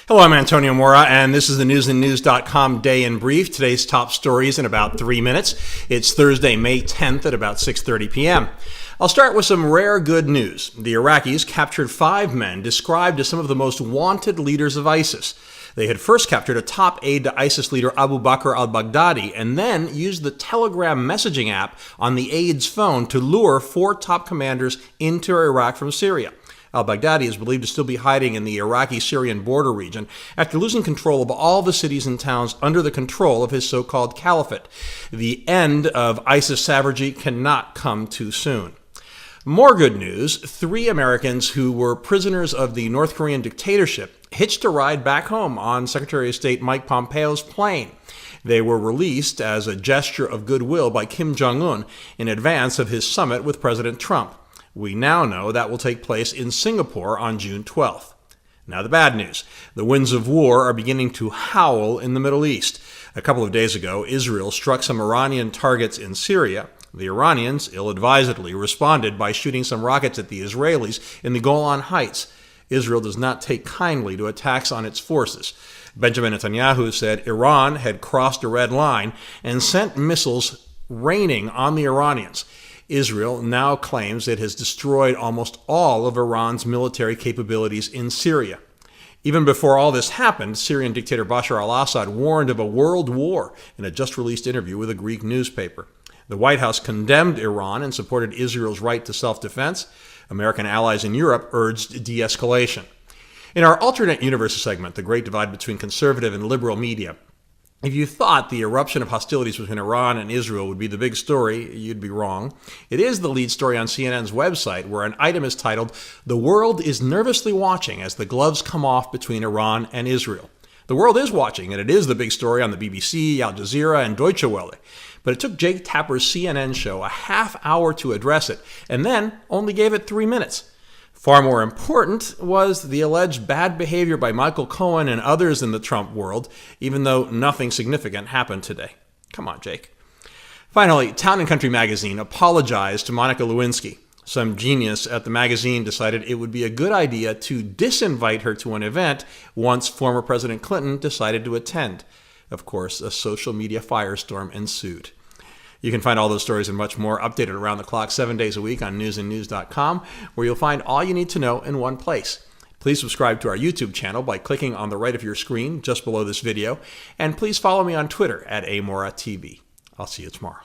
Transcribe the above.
Hello, I'm Antonio Mora, and this is the newsandnews.com Day in Brief. Today's top stories in about 3 minutes. It's Thursday, May 10th at about 6:30 p.m. I'll start with some rare good news. The Iraqis captured 5 men described as some of the most wanted leaders of ISIS. They had first captured a top aide to ISIS leader Abu Bakr al-Baghdadi and then used the Telegram messaging app on the aide's phone to lure 4 top commanders into Iraq from Syria. Al-Baghdadi is believed to still be hiding in the Iraqi-Syrian border region after losing control of all the cities and towns under the control of his so-called caliphate. The end of ISIS savagery cannot come too soon. More good news, 3 Americans who were prisoners of the North Korean dictatorship hitched a ride back home on Secretary of State Mike Pompeo's plane. They were released as a gesture of goodwill by Kim Jong-un in advance of his summit with President Trump. We now know that will take place in Singapore on June 12th. Now the bad news. The winds of war are beginning to howl in the Middle East. A couple of days ago, Israel struck some Iranian targets in Syria. The Iranians, ill-advisedly, responded by shooting some rockets at the Israelis in the Golan Heights. Israel does not take kindly to attacks on its forces. Benjamin Netanyahu said Iran had crossed a red line and sent missiles raining on the Iranians. Israel now claims it has destroyed almost all of Iran's military capabilities in Syria. Even before all this happened, Syrian dictator Bashar al-Assad warned of a world war in a just-released interview with a Greek newspaper. The White House condemned Iran and supported Israel's right to self-defense. American allies in Europe urged de-escalation. In our alternate universe segment, The Great Divide Between Conservative and Liberal Media, if you thought the eruption of hostilities between Iran and Israel would be the big story, you'd be wrong. It is the lead story on CNN's website, where an item is titled, "The World is Nervously Watching as the Gloves Come Off Between Iran and Israel." The world is watching, and it is the big story on the BBC, Al Jazeera, and Deutsche Welle. But it took Jake Tapper's CNN show a half hour to address it, and then only gave it 3 minutes. Far more important was the alleged bad behavior by Michael Cohen and others in the Trump world, even though nothing significant happened today. Come on, Jake. Finally, Town & Country magazine apologized to Monica Lewinsky. Some genius at the magazine decided it would be a good idea to disinvite her to an event once former President Clinton decided to attend. Of course, a social media firestorm ensued. You can find all those stories and much more updated around the clock 7 days a week on newsandnews.com, where you'll find all you need to know in one place. Please subscribe to our YouTube channel by clicking on the right of your screen just below this video, and please follow me on Twitter at AMoraTV. I'll see you tomorrow.